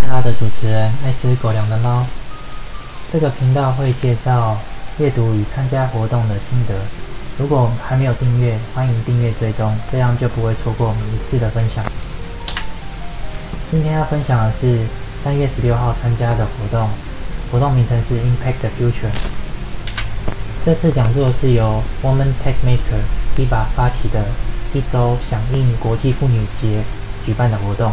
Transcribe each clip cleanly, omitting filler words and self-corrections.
他的主持人爱吃狗粮的猫。这个频道会介绍阅读与参加活动的心得。如果还没有订阅，欢迎订阅追踪，这样就不会错过每一次的分享。今天要分享的是3月16号参加的活动名称是 Impact the Future。这次讲座是由 Women Tech Maker TIBA 发起的一周响应国际妇女节举办的活动，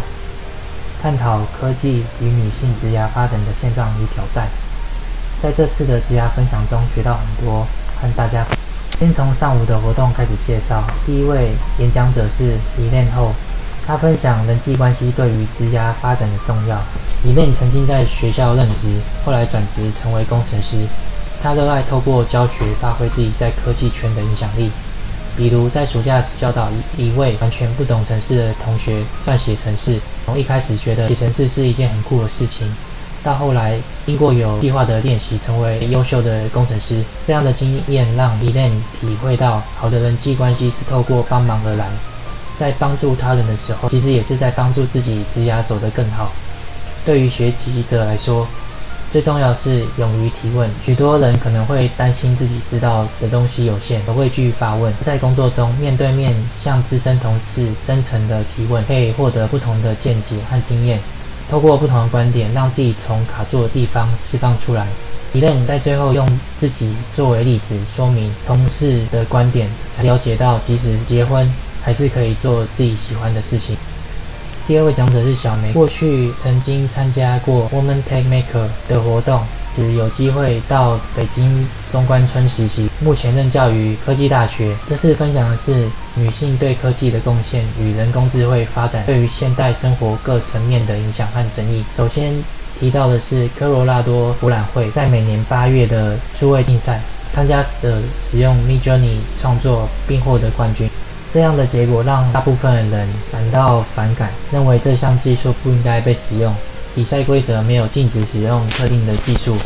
探讨科技与女性职涯发展的现状与挑战。在这次的职涯分享中学到很多，和大家先从上午的活动开始介绍。第一位演讲者是Elaine Ho，他分享人际关系对于职涯发展的重要。Elaine曾经在学校任职，后来转职成为工程师。他热爱透过教学发挥自己在科技圈的影响力，比如在暑假时教导一位完全不懂程式的同学撰写程式。从一开始觉得写程式是一件很酷的事情，到后来经过有计划的练习，成为优秀的工程师。这样的经验让 Elaine 体会到，好的人际关系是透过帮忙而来，在帮助他人的时候，其实也是在帮助自己职涯走得更好。对于学习者来说，最重要是勇于提问。许多人可能会担心自己知道的东西有限，而畏惧发问。在工作中，面对面向资深同事真诚的提问，可以获得不同的见解和经验，透过不同的观点，让自己从卡住的地方释放出来。Elaine在最后用自己作为例子，说明同事的观点，才了解到即使结婚，还是可以做自己喜欢的事情。第二位讲者是小梅，过去曾经参加过 Women Tech Maker 的活动，只有机会到北京中关村实习，目前任教于科技大学。这次分享的是女性对科技的贡献与人工智慧发展对于现代生活各层面的影响和争议。首先提到的是科罗拉多博览会在每年8月的数位竞赛，参加者使用 Midjourney 创作并获得冠军。这样的结果让大部分的人感到反感，认为这项技术不应该被使用。比赛规则没有禁止使用特定的技术，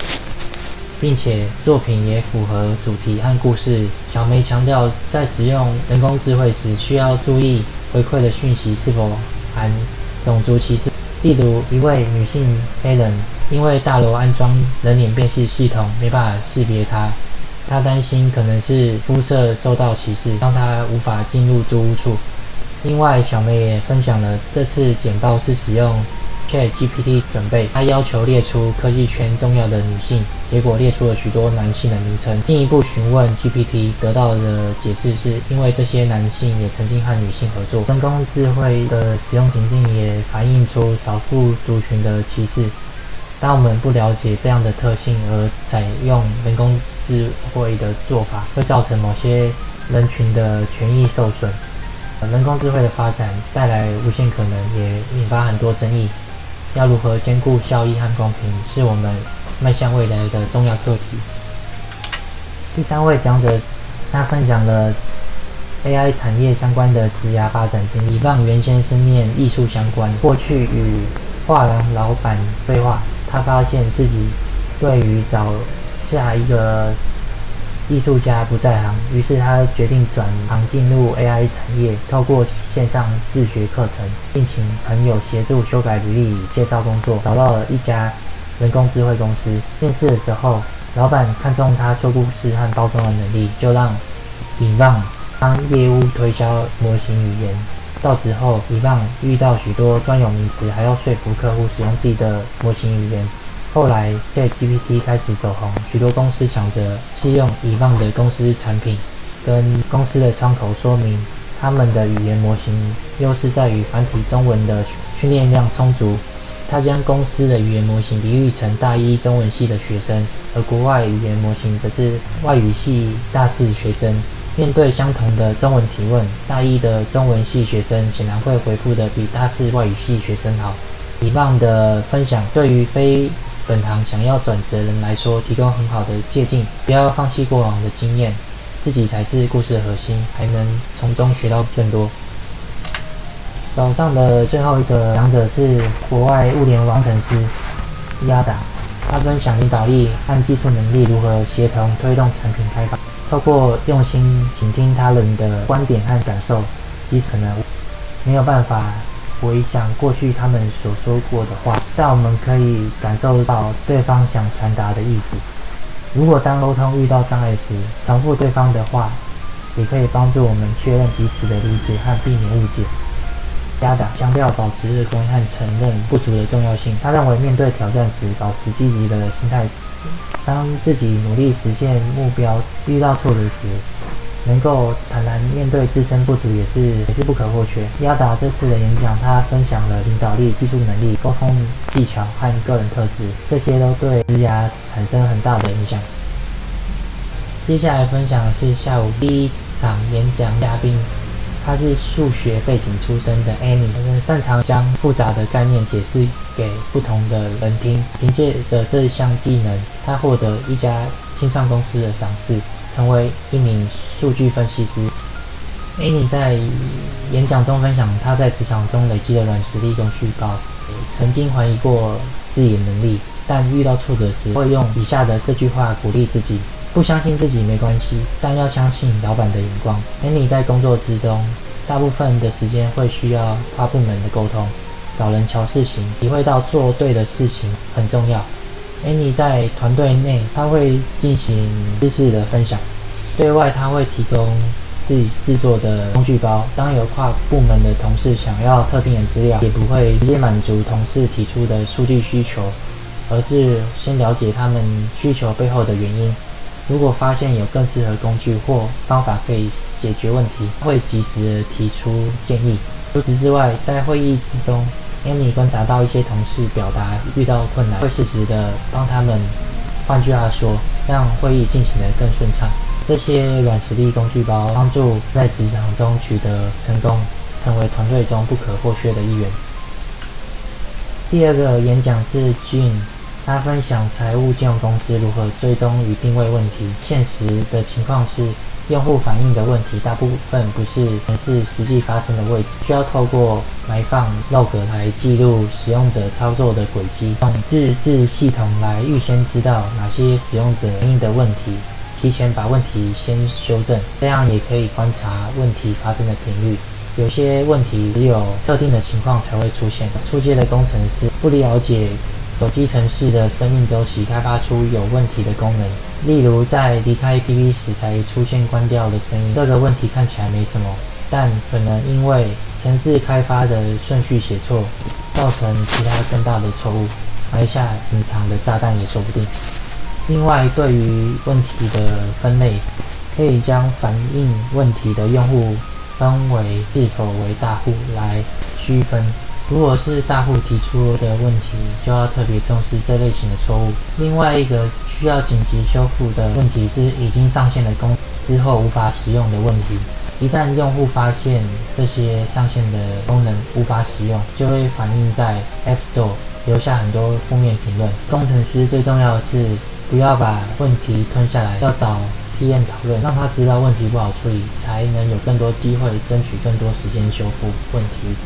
并且作品也符合主题和故事。小梅强调，在使用人工智慧时，需要注意回馈的讯息是否含种族歧视。例如，一位女性黑人因为大楼安装人脸辨识系统，没办法识别她。他担心可能是肤色受到歧视，让他无法进入租屋处。另外，小梅也分享了这次简报是使用 ChatGPT 准备，他要求列出科技圈重要的女性，结果列出了许多男性的名称。进一步询问 GPT， 得到的解释是因为这些男性也曾经和女性合作。人工智慧的使用情境也反映出少数族群的歧视。当我们不了解这样的特性而采用人工智慧的做法，会造成某些人群的权益受损。人工智慧的发展带来无限可能，也引发很多争议。要如何兼顾效益和公平，是我们迈向未来的重要课题。第三位讲者，他分享了 AI 产业相关的职涯发展经历。让原先是念艺术相关，过去与画廊老板对话，他发现自己对于找下一个艺术家不在行，于是他决定转行进入 AI 产业，透过线上自学课程，并请朋友协助修改履历与介绍工作，找到了一家人工智慧公司。面试的时候，老板看中他说故事和包装的能力，就让Yvonne当业务推销模型语言。到职后，Yvonne遇到许多专有名词，还要说服客户使用自己的模型语言。后来 ChatGPT 开始走红，许多公司抢着试用Yvonne的公司产品，跟公司的窗口说明他们的语言模型优势在于繁体中文的训练量充足。他将公司的语言模型比喻成大一中文系的学生，而国外语言模型则是外语系大四学生。面对相同的中文提问，大一的中文系学生显然会回复的比大四外语系学生好。Yvonne的分享对于非本行想要转职的人来说提供很好的借鉴，不要放弃过往的经验，自己才是故事的核心，还能从中学到更多。早上的最后一个讲者是国外物联网工程师亚达，他分享领导力和技术能力如何协同推动产品开发，透过用心倾听他人的观点和感受，即可能没有办法回想过去他们所说过的话，但我们可以感受到对方想传达的意思。如果当沟通遇到障碍时，重复对方的话，也可以帮助我们确认彼此的理解和避免误解。加达强调保持乐观和承认不足的重要性。他认为面对挑战时，保持积极的心态，当自己努力实现目标遇到挫折时，能够坦然面对自身不足也是不可或缺。亚达这次的演讲，他分享了领导力、技术能力、沟通技巧和个人特质，这些都对职涯产生很大的影响。接下来分享的是下午第一场演讲嘉宾，他是数学背景出身的 Annie， 擅长将复杂的概念解释给不同的人听。凭借着这项技能，他获得一家新创公司的赏识，成为一名数据分析师。Annie 在演讲中分享他在职场中累积的软实力工具包，曾经怀疑过自己的能力，但遇到挫折时会用以下的这句话鼓励自己：不相信自己没关系，但要相信老板的眼光。Annie 在工作之中，大部分的时间会需要跨部门的沟通，找人瞧事情，体会到做对的事情很重要。Annie 在团队内，他会进行知识的分享，对外他会提供自己制作的工具包。当有跨部门的同事想要特定的资料，也不会直接满足同事提出的数据需求，而是先了解他们需求背后的原因。如果发现有更适合工具或方法可以解决问题，会及时的提出建议。除此之外，在会议之中，Annie 观察到一些同事表达遇到困难，会适时的帮他们，换句话说，让会议进行得更顺畅。这些软实力工具包帮助在职场中取得成功，成为团队中不可或缺的一员。第二个演讲是 Jean， 他分享财务金融公司如何追踪与定位问题。现实的情况是，用户反映的问题大部分不是实际发生的位置，需要透过埋放 log 来记录使用者操作的轨迹，用日志系统来预先知道哪些使用者反映的问题，提前把问题先修正，这样也可以观察问题发生的频率。有些问题只有特定的情况才会出现。初阶的工程师不了解手机程式的生命周期，开发出有问题的功能，例如在离开 APP 时才出现关掉的声音。这个问题看起来没什么，但可能因为程式开发的顺序写错，造成其他更大的错误，埋下隐藏的炸弹也说不定。另外，对于问题的分类，可以将反映问题的用户分为是否为大户来区分。如果是大户提出的问题，就要特别重视这类型的错误。另外一个需要紧急修复的问题是已经上线的功能之后无法使用的问题。一旦用户发现这些上线的功能无法使用，就会反映在 App Store， 留下很多负面评论。工程师最重要的是不要把问题吞下来，要找 PM 讨论，让他知道问题不好处理，才能有更多机会争取更多时间修复问题。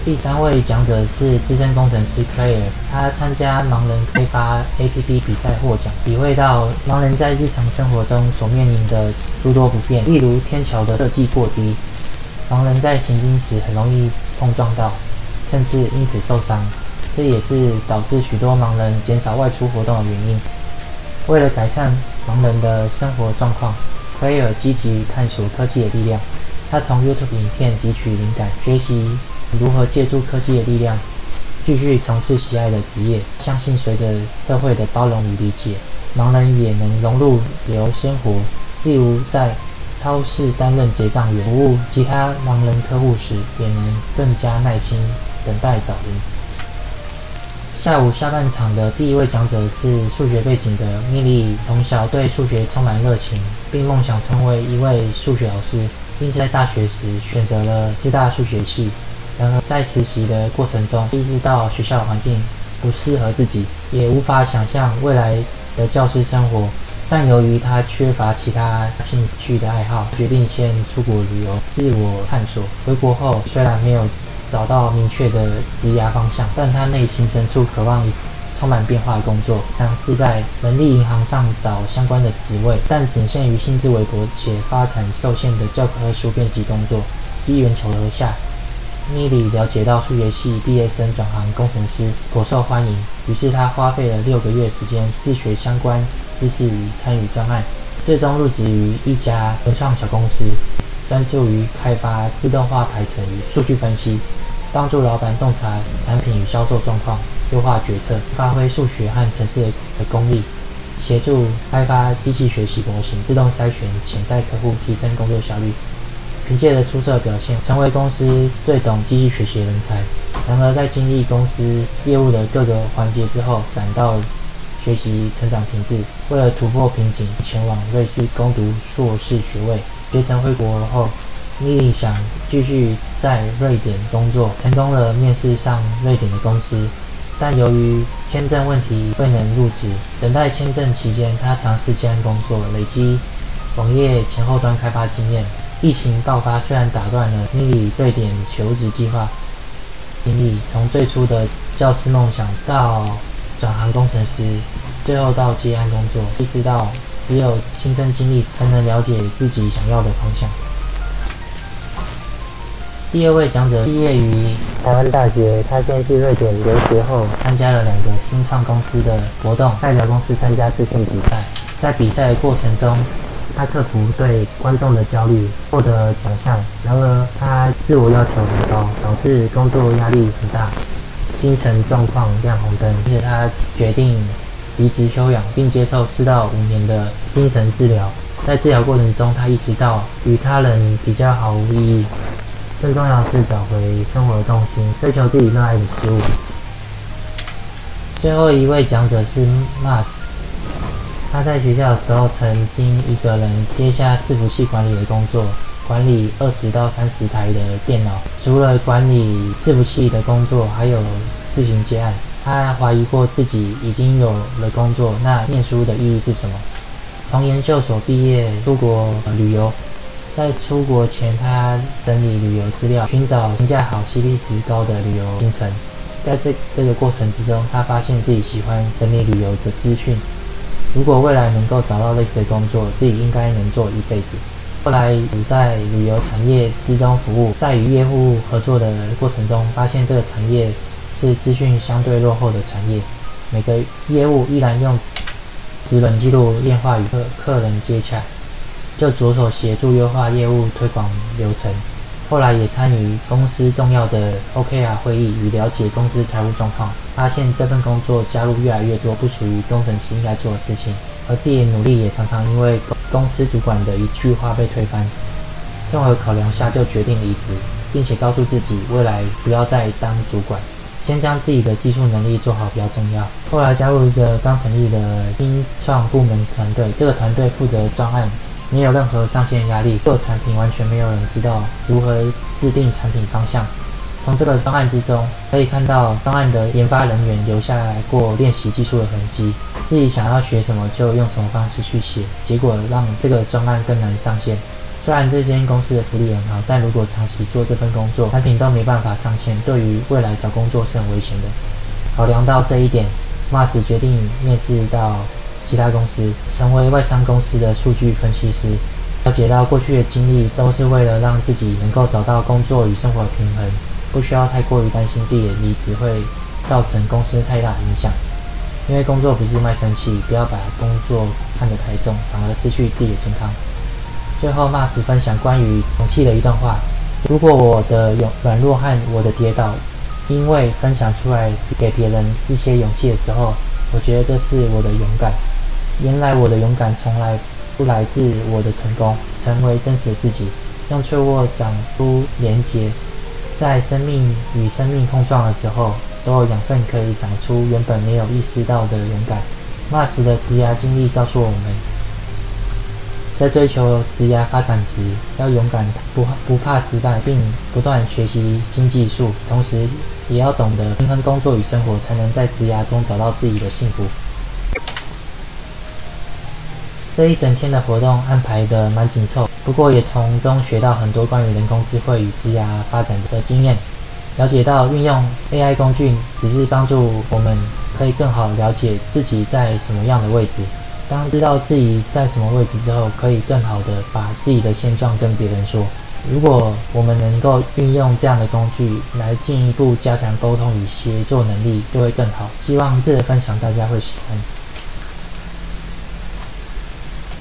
第三位讲者是资深工程师 Claire， 他参加盲人开发 APP 比赛获奖，体会到盲人在日常生活中所面临的诸多不便，例如天桥的设计过低，盲人在行经时很容易碰撞到，甚至因此受伤，这也是导致许多盲人减少外出活动的原因。为了改善盲人的生活状况， Claire 积极探索科技的力量。他从 YouTube 影片汲取灵感，学习如何借助科技的力量继续从事喜爱的职业。相信随着社会的包容与理解，盲人也能融入流生活，例如在超市担任结账员，服务其他盲人客户时，也能更加耐心等待找人。下午下半场的第一位讲者是数学背景的 Millie， 从小对数学充满热情，并梦想成为一位数学老师，并且在大学时选择了师大数学系。然而在实习的过程中，意识到学校环境不适合自己，也无法想象未来的教师生活。但由于他缺乏其他兴趣的爱好，决定先出国旅游，自我探索。回国后，虽然没有找到明确的职涯方向，但他内心深处渴望充满变化的工作，尝试在人力银行上找相关的职位，但仅限于薪资微薄且发展受限的教科书编辑工作。机缘巧合下，米里了解到数学系毕业生转行工程师颇受欢迎，于是他花费了6个月时间自学相关知识与参与专案，最终入职于一家文创小公司，专注于开发自动化排程与数据分析，帮助老板洞察产品与销售状况，优化决策，发挥数学和程式的功力，协助开发机器学习模型，自动筛选潜在客户，提升工作效率。凭借着出色表现，成为公司最懂机器学习的人才。然而，在经历公司业务的各个环节之后，感到学习成长停滞。为了突破瓶颈，前往瑞士攻读硕士学位。学成回国后，米莉想继续在瑞典工作，成功了面试上瑞典的公司，但由于签证问题未能入职。等待签证期间，他尝试接案工作，累积网页前后端开发经验。疫情爆发虽然打断了米莉瑞典求职计划经历，从最初的教师梦想到转行工程师，最后到接案工作，意识到只有亲身经历才能了解自己想要的方向。第二位讲者毕业于台湾大学，他先去瑞典留学后，参加了2个新创公司的活动，代表公司参加自信比赛。在比赛的过程中，他克服对观众的焦虑，获得奖项。然而，他自我要求很高，导致工作压力很大，精神状况亮红灯。因此，他决定离职休养，并接受4到5年的精神治疗。在治疗过程中，他意识到与他人比较毫无意义，更重要的是找回生活的重心，追求自己热爱的事物。最后一位讲者是 Mars。他在学校的时候曾经一个人接下伺服器管理的工作，管理20到30台的电脑。除了管理伺服器的工作，还有自行接案。他怀疑过自己已经有了工作，那念书的意义是什么？从研究所毕业，出国旅游。在出国前，他整理旅游资料，寻找评价好、CP 值高的旅游行程。在这个过程之中，他发现自己喜欢整理旅游的资讯。如果未来能够找到类似的工作，自己应该能做一辈子。后来在旅游产业之中服务，在与业务合作的过程中，发现这个产业是资讯相对落后的产业，每个业务依然用纸本记录电话与客人接洽，就着手协助优化业务推广流程。后来也参与公司重要的 OKR 会议与了解公司财务状况，发现这份工作加入越来越多不属于工程师应该做的事情，而自己的努力也常常因为公司主管的一句话被推翻。综合考量下，就决定离职，并且告诉自己未来不要再当主管，先将自己的技术能力做好比较重要。后来加入一个刚成立的新创部门团队，这个团队负责专案，没有任何上线压力，做产品完全没有人知道如何制定产品方向。从这个专案之中，可以看到专案的研发人员留下来过练习技术的痕迹，自己想要学什么就用什么方式去写，结果让这个专案更难上线。虽然这间公司的福利很好，但如果长期做这份工作，产品都没办法上线，对于未来找工作是很危险的。考量到这一点， Mars 决定面试到其他公司，成为外商公司的数据分析师。了解到过去的经历都是为了让自己能够找到工作与生活的平衡，不需要太过于担心自己的离职会造成公司太大影响。因为工作不是卖身契，不要把工作看得太重，反而失去自己的健康。最后 Mars 分享关于勇气的一段话：如果我的软弱和我的跌倒因为分享出来给别人一些勇气的时候，我觉得这是我的勇敢。原来我的勇敢从来不来自我的成功，成为真实的自己，用脆弱长出连结，在生命与生命碰撞的时候，都有养分可以长出原本没有意识到的勇敢。Mars 的职涯经历告诉我们，在追求职涯发展时，要勇敢，不怕失败，并不断学习新技术，同时也要懂得平衡工作与生活，才能在职涯中找到自己的幸福。这一整天的活动安排得蛮紧凑，不过也从中学到很多关于人工智慧与职涯发展的经验，了解到运用 AI 工具只是帮助我们可以更好了解自己在什么样的位置。当知道自己在什么位置之后，可以更好的把自己的现状跟别人说，如果我们能够运用这样的工具来进一步加强沟通与协作能力，就会更好。希望这个分享大家会喜欢。